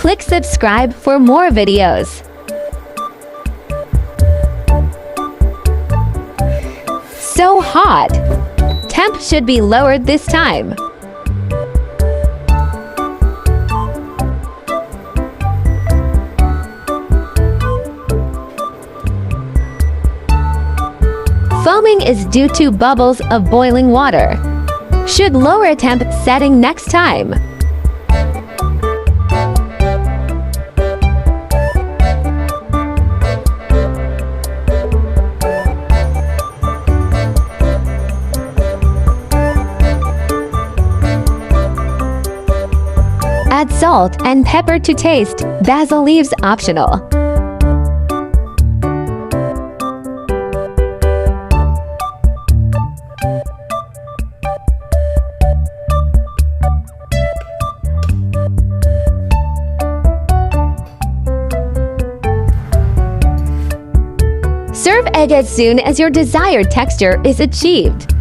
Click subscribe for more videos. So hot! Temp should be lowered this time. Foaming is due to bubbles of boiling water. Should lower temp setting next time. Add salt and pepper to taste. Basil leaves optional. Serve egg as soon as your desired texture is achieved.